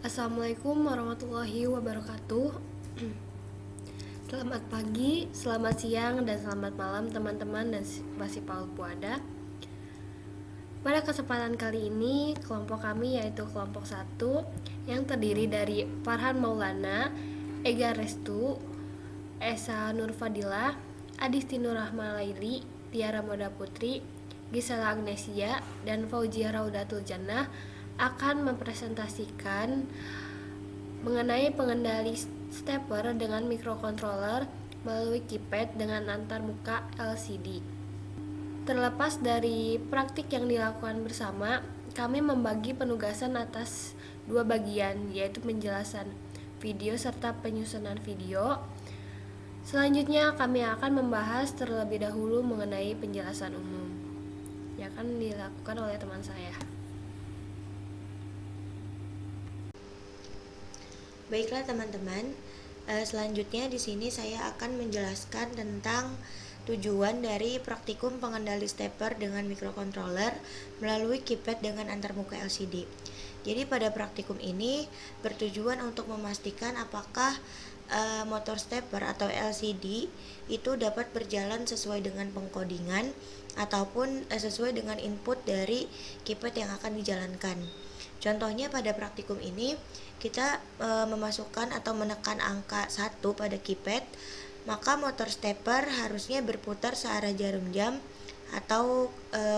Assalamualaikum warahmatullahi wabarakatuh. Selamat pagi, selamat siang, dan selamat malam teman-teman dan Pasipal Puada. Pada kesempatan kali ini, kelompok kami yaitu kelompok 1 yang terdiri dari Farhan Maulana, Ega Restu, Esa Nurfadilah, Adisti Nurrahma Laili, Tiara Moda Putri, Gisela Agnesia, dan Fauzia Raudatul Jannah akan mempresentasikan mengenai pengendali stepper dengan microcontroller melalui keypad dengan antarmuka LCD. Terlepas dari praktik yang dilakukan bersama, kami membagi penugasan atas dua bagian, yaitu penjelasan video serta penyusunan video. Selanjutnya kami akan membahas terlebih dahulu mengenai penjelasan umum yang akan dilakukan oleh teman saya. Baiklah teman-teman, selanjutnya di sini saya akan menjelaskan tentang tujuan dari praktikum pengendali stepper dengan microcontroller melalui keypad dengan antarmuka LCD. Jadi pada praktikum ini bertujuan untuk memastikan apakah motor stepper atau LCD itu dapat berjalan sesuai dengan pengkodingan ataupun sesuai dengan input dari keypad yang akan dijalankan. Contohnya pada praktikum ini kita memasukkan atau menekan angka 1 pada keypad, maka motor stepper harusnya berputar searah jarum jam atau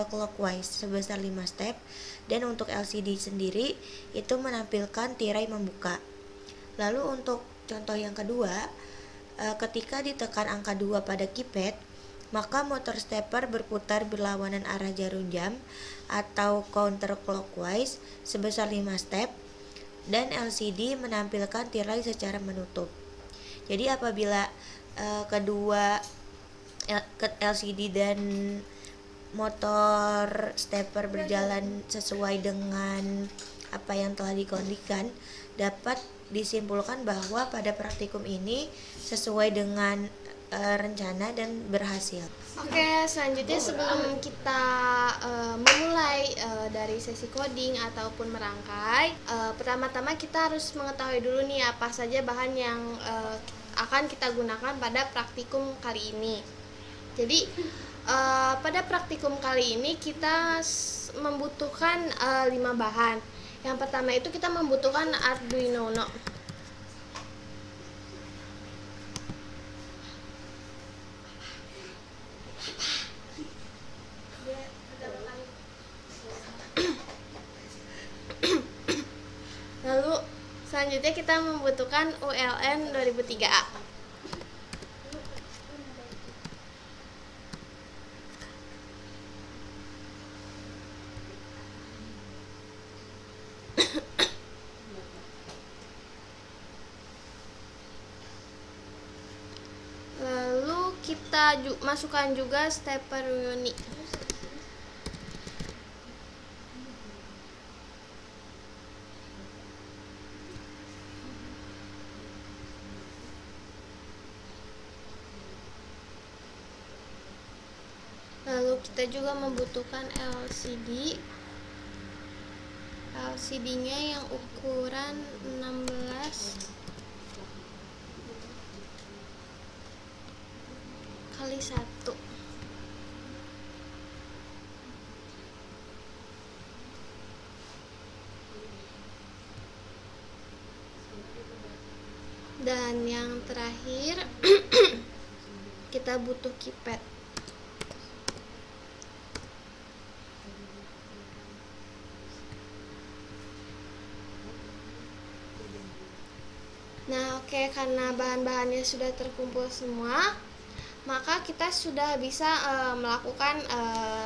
clockwise sebesar 5 step, dan untuk LCD sendiri itu menampilkan tirai membuka. Lalu untuk contoh yang kedua, ketika ditekan angka 2 pada keypad, maka motor stepper berputar berlawanan arah jarum jam atau counterclockwise sebesar 5 step, dan LCD menampilkan tirai secara menutup. Jadi apabila kedua LCD dan motor stepper berjalan sesuai dengan apa yang telah dikondikan, dapat disimpulkan bahwa pada praktikum ini sesuai dengan rencana dan berhasil. Oke, selanjutnya sebelum kita memulai dari sesi coding ataupun merangkai, pertama-tama kita harus mengetahui dulu nih apa saja bahan yang akan kita gunakan pada praktikum kali ini. Jadi pada praktikum kali ini kita membutuhkan 5 bahan. Yang pertama itu kita membutuhkan Arduino Uno. Lalu selanjutnya kita membutuhkan ULN 2003A. Lalu kita masukkan juga stepper uni. Lalu kita juga membutuhkan LCD. LCD-nya yang ukuran 16 kali 1. Dan yang terakhir kita butuh keypad. Nah, oke, karena bahan-bahannya sudah terkumpul semua, maka kita sudah bisa melakukan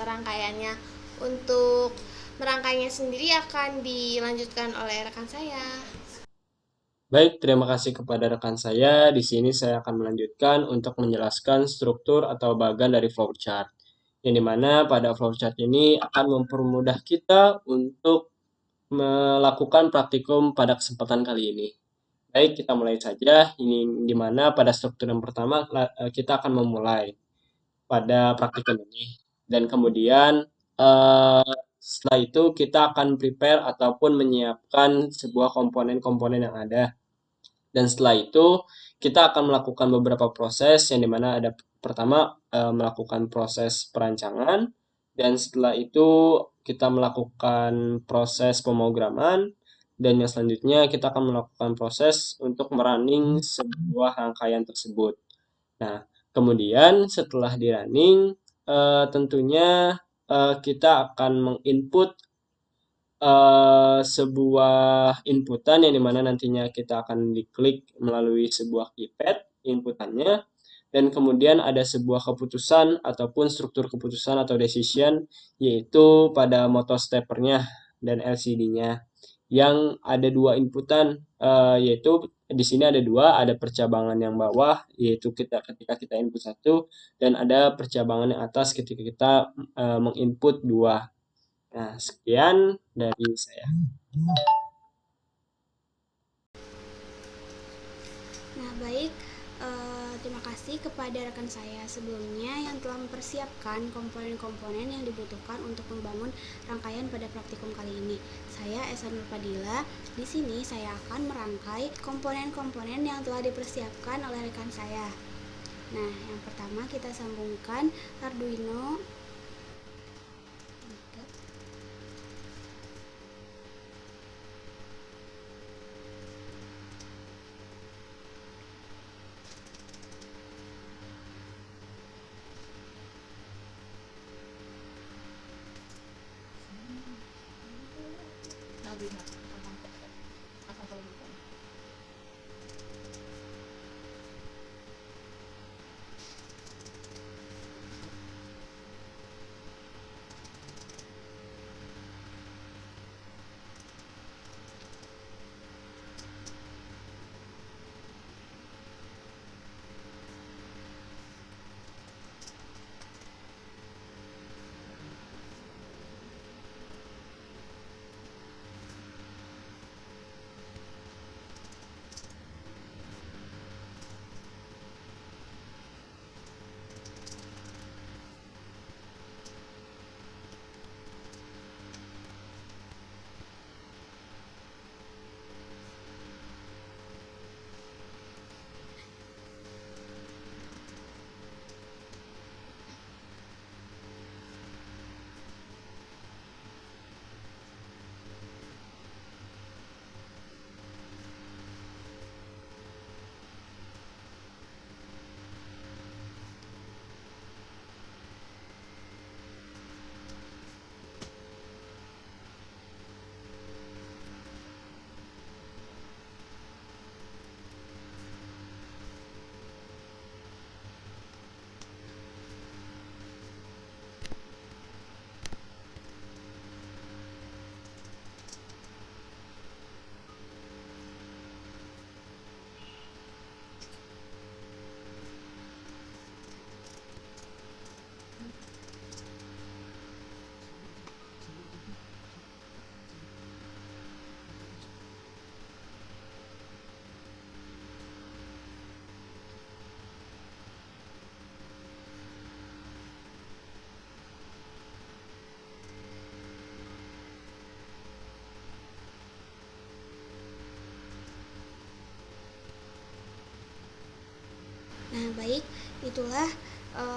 rangkaiannya. Untuk merangkainya sendiri akan dilanjutkan oleh rekan saya. Baik, terima kasih kepada rekan saya. Di sini saya akan melanjutkan untuk menjelaskan struktur atau bagan dari flowchart. Yang dimana pada flowchart ini akan mempermudah kita untuk melakukan praktikum pada kesempatan kali ini. Baik, kita mulai saja. Ini dimana pada struktur yang pertama kita akan memulai pada praktikum ini. Dan kemudian Setelah itu kita akan prepare ataupun menyiapkan sebuah komponen-komponen yang ada. Dan setelah itu kita akan melakukan beberapa proses yang dimana ada pertama melakukan proses perancangan, dan setelah itu kita melakukan proses pemrograman, dan yang selanjutnya kita akan melakukan proses untuk merunning sebuah rangkaian tersebut. Nah, kemudian setelah di running tentunya kita akan menginput sebuah inputan yang dimana nantinya kita akan diklik melalui sebuah keypad inputannya, dan kemudian ada sebuah keputusan ataupun struktur keputusan atau decision, yaitu pada motor steppernya dan LCD-nya yang ada dua inputan, yaitu di sini ada dua, ada percabangan yang bawah yaitu ketika kita input satu, dan ada percabangan yang atas ketika kita menginput dua. Nah, sekian dari saya. Nah, baik. Terima kasih kepada rekan saya sebelumnya yang telah mempersiapkan komponen-komponen yang dibutuhkan untuk membangun rangkaian pada praktikum kali ini. Saya Esa Nurpadila. Di sini saya akan merangkai komponen-komponen yang telah dipersiapkan oleh rekan saya. Nah, yang pertama kita sambungkan Arduino. Nah, baik, itulah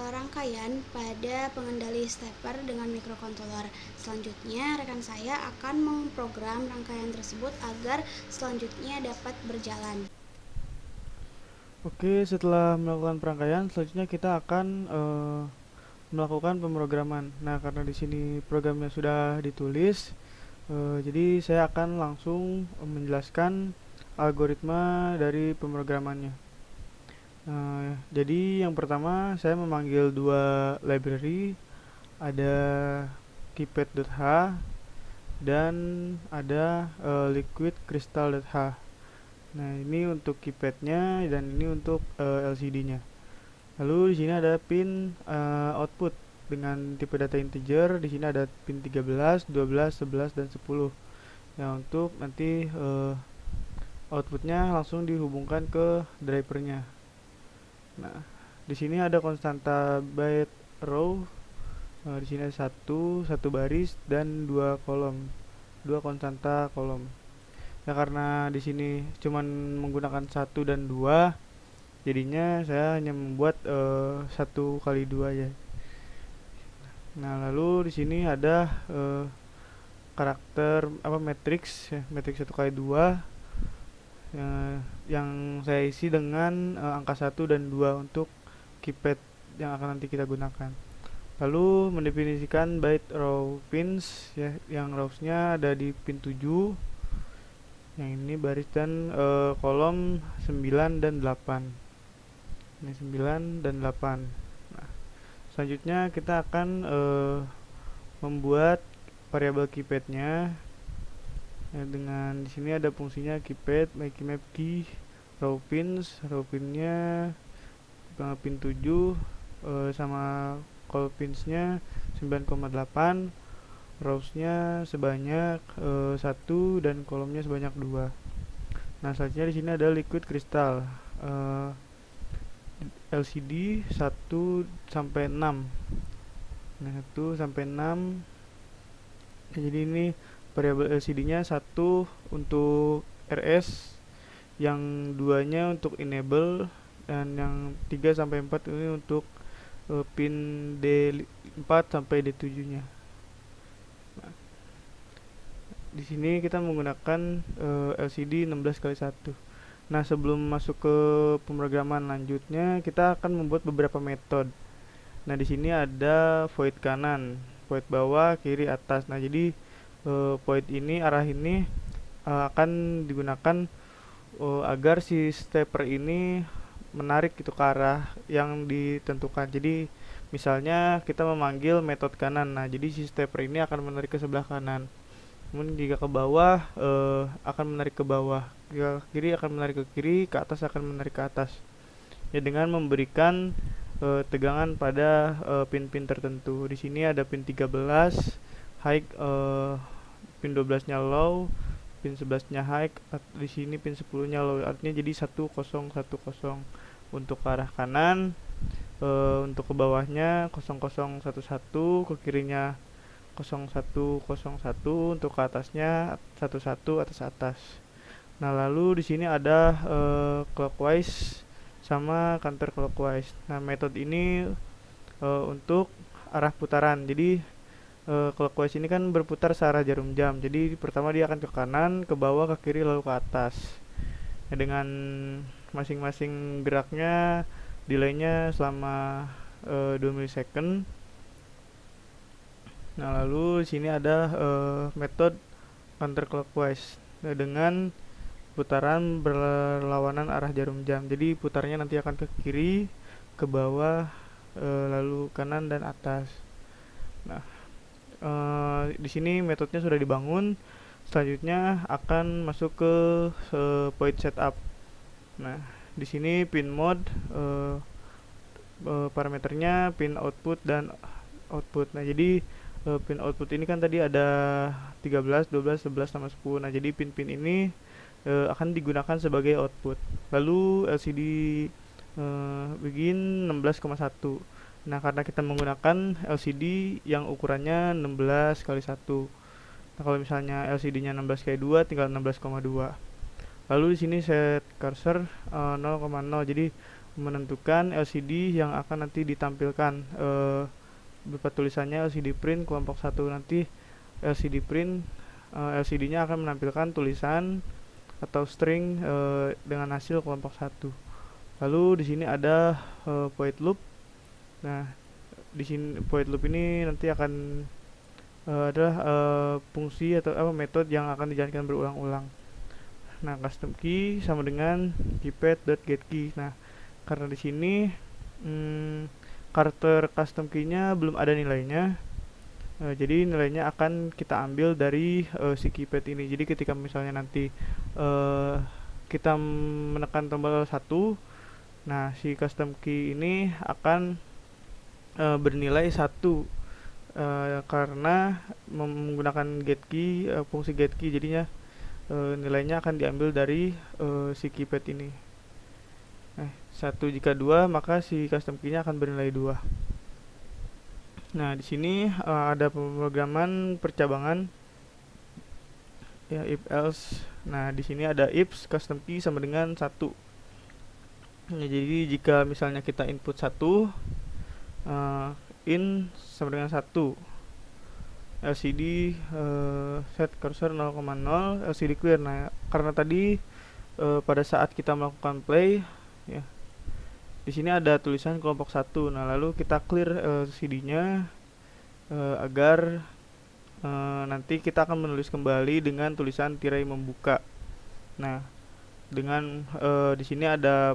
rangkaian pada pengendali stepper dengan microcontroller. Selanjutnya, rekan saya akan memprogram rangkaian tersebut agar selanjutnya dapat berjalan. Oke, setelah melakukan perangkaian, selanjutnya kita akan melakukan pemrograman. Nah, karena di sini programnya sudah ditulis, jadi saya akan langsung menjelaskan algoritma dari pemrogramannya. Jadi yang pertama saya memanggil dua library, ada keypad.h dan ada liquid crystal.h. Nah, ini untuk keypadnya dan ini untuk LCD-nya. Lalu di sini ada pin output dengan tipe data integer. Di sini ada pin 13, 12, 11 dan 10. Yang untuk nanti outputnya langsung dihubungkan ke drivernya. Nah, di sini ada konstanta byte row Di sini ada satu baris dan dua kolom, dua konstanta kolom. Ya karena di sini cuman menggunakan 1 dan 2, jadinya saya hanya membuat 1 kali 2 ya. Nah, lalu di sini ada karakter matriks ya, matriks 1 kali 2 yang saya isi dengan angka 1 dan 2 untuk keypad yang akan nanti kita gunakan. Lalu mendefinisikan byte row pins ya, yang rows-nya ada di pin 7, yang ini baris dan kolom 9 dan 8. Ini 9 dan 8. Nah, selanjutnya kita akan membuat variabel keypadnya ya, dengan di sini ada fungsinya keypad map key row pinnya pin 7 sama call pinsnya 9,8, rows-nya sebanyak 1 dan kolomnya sebanyak 2. Nah, selanjutnya di sini ada liquid crystal LCD 1 sampai 6. Nah, 1 sampai 6. Jadi ini variabel LCD-nya 1 untuk RS, yang 2-nya untuk enable, dan yang 3 sampai 4 ini untuk pin D4 sampai D7-nya. Nah, di sini kita menggunakan LCD 16x1. Nah, sebelum masuk ke pemrograman lanjutnya, kita akan membuat beberapa metode. Nah, di sini ada void kanan, void bawah, kiri, atas. Nah, jadi void ini, arah ini akan digunakan agar si stepper ini menarik gitu ke arah yang ditentukan. Jadi misalnya kita memanggil metode kanan, nah jadi si stepper ini akan menarik ke sebelah kanan. Kemudian jika ke bawah akan menarik ke bawah, jika ke kiri akan menarik ke kiri, ke atas akan menarik ke atas. Ya, dengan memberikan tegangan pada pin-pin tertentu. Di sini ada pin 13 high, pin 12-nya low, pin 11-nya high, di sini pin 10-nya low. Artinya jadi 1010 untuk ke arah kanan, untuk ke bawahnya 0011, ke kirinya 0101, untuk ke atasnya 11 atas. Nah, lalu di sini ada clockwise sama counterclockwise. Nah, metode ini untuk arah putaran. Jadi clockwise ini kan berputar searah jarum jam. Jadi pertama dia akan ke kanan, ke bawah, ke kiri, lalu ke atas. Nah, dengan masing-masing geraknya delaynya selama 2 milisecond. Nah, lalu di sini ada metode counterclockwise dengan putaran berlawanan arah jarum jam. Jadi putarnya nanti akan ke kiri, ke bawah, lalu kanan dan atas. Nah, di sini metodenya sudah dibangun. Selanjutnya akan masuk ke point setup. Nah, di sini pin mode, parameternya pin output dan output. Nah, jadi pin output ini kan tadi ada 13, 12, 11 sama 10. Nah, jadi pin-pin ini akan digunakan sebagai output. Lalu LCD begin 16,1. Nah, karena kita menggunakan LCD yang ukurannya 16x1. Nah, kalau misalnya LCD-nya 16x2 tinggal 16,2. Lalu di sini set cursor 0,0. Jadi menentukan LCD yang akan nanti ditampilkan berupa tulisannya LCD print kelompok 1. Nanti LCD print LCD-nya akan menampilkan tulisan atau string dengan hasil kelompok 1. Lalu di sini ada void loop. Nah, di sini void loop ini nanti akan adalah fungsi atau metode yang akan dijalankan berulang-ulang. Nah, custom key sama dengan keypad.getKey. Nah, karena di sini karakter custom key-nya belum ada nilainya, jadi nilainya akan kita ambil dari si keypad ini. Jadi ketika misalnya nanti kita menekan tombol 1, nah si custom key ini akan bernilai 1 karena menggunakan getKey, fungsi getKey, jadinya nilainya akan diambil dari si keypad ini. 1 jika 2, maka si custom key-nya akan bernilai 2. Nah, di sini ada pemrograman percabangan ya, if else. Nah, di sini ada if custom key sama dengan 1. Ya, jadi jika misalnya kita input 1, in sama dengan 1, LCD set cursor 0,0, LCD clear. Nah, karena tadi pada saat kita melakukan play ya, di sini ada tulisan kelompok 1. Nah, lalu kita clear LCD-nya agar nanti kita akan menulis kembali dengan tulisan tirai membuka. Nah, dengan di sini ada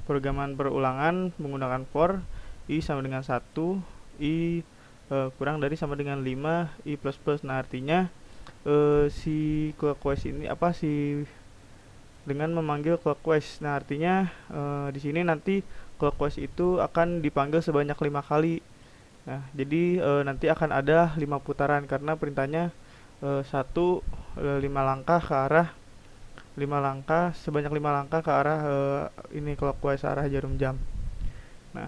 programan perulangan menggunakan for i sama dengan 1, i kurang dari sama dengan 5, i plus plus. Nah, artinya si clockwise ini dengan memanggil clockwise. Nah, artinya di sini nanti clockwise itu akan dipanggil sebanyak 5 kali. Nah, jadi nanti akan ada 5 putaran karena perintahnya 5 langkah ke arah 5 langkah sebanyak 5 langkah ke arah ini clockwise, arah jarum jam. Nah,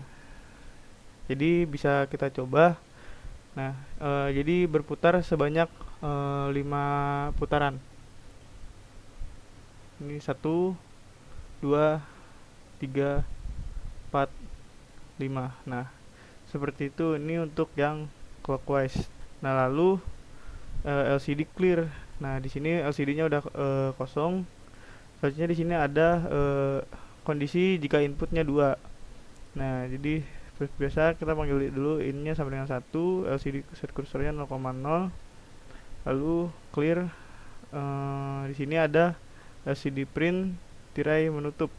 jadi bisa kita coba. Nah, jadi berputar sebanyak 5 putaran. Ini 1, 2, 3, 4, 5. Nah, seperti itu. Ini untuk yang clockwise. Nah, lalu LCD clear. Nah, di sini LCD-nya udah kosong. Selanjutnya di sini ada kondisi jika inputnya 2. Nah, jadi biasa kita panggil dulu in-nya sama dengan 1, LCD set kursornya 0,0, lalu clear. Di sini ada LCD print tirai menutup.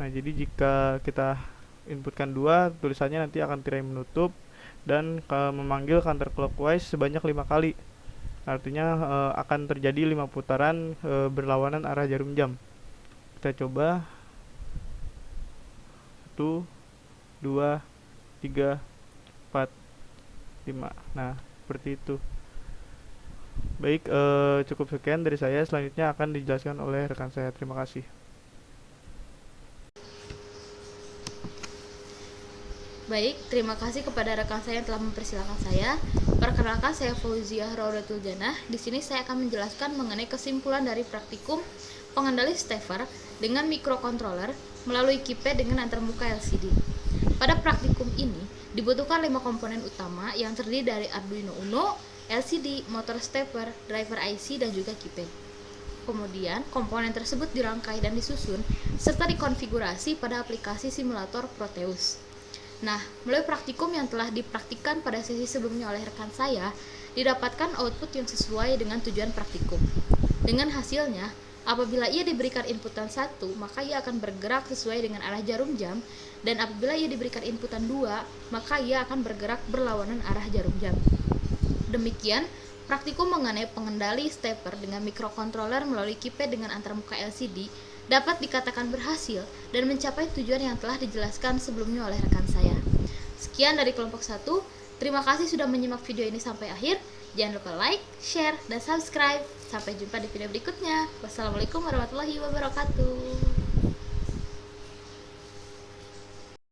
Nah, jadi jika kita inputkan 2, tulisannya nanti akan tirai menutup dan memanggil counterclockwise sebanyak 5 kali. Artinya akan terjadi 5 putaran berlawanan arah jarum jam. Kita coba. 1, 2, 3, 4, 5. Nah, seperti itu. Baik, cukup sekian dari saya. Selanjutnya akan dijelaskan oleh rekan saya. Terima kasih. Baik, terima kasih kepada rekan saya yang telah mempersilahkan saya. Perkenalkan, saya Fauziah Raudatul Janah. Di sini saya akan menjelaskan mengenai kesimpulan dari praktikum pengendali stepper dengan microcontroller melalui keypad dengan antarmuka LCD. Pada praktikum ini dibutuhkan 5 komponen utama yang terdiri dari Arduino Uno, LCD, motor stepper, driver IC, dan juga keypad. Kemudian, komponen tersebut dirangkai dan disusun serta dikonfigurasi pada aplikasi simulator Proteus. Nah, melalui praktikum yang telah dipraktikkan pada sesi sebelumnya oleh rekan saya, didapatkan output yang sesuai dengan tujuan praktikum. Dengan hasilnya, apabila ia diberikan inputan 1, maka ia akan bergerak sesuai dengan arah jarum jam, dan apabila ia diberikan inputan 2, maka ia akan bergerak berlawanan arah jarum jam. Demikian, praktikum mengenai pengendali stepper dengan microcontroller melalui keypad dengan antarmuka LCD dapat dikatakan berhasil dan mencapai tujuan yang telah dijelaskan sebelumnya oleh rekan saya. Sekian dari kelompok 1. Terima kasih sudah menyimak video ini sampai akhir. Jangan lupa like, share, dan subscribe. Sampai jumpa di video berikutnya. Wassalamualaikum warahmatullahi wabarakatuh.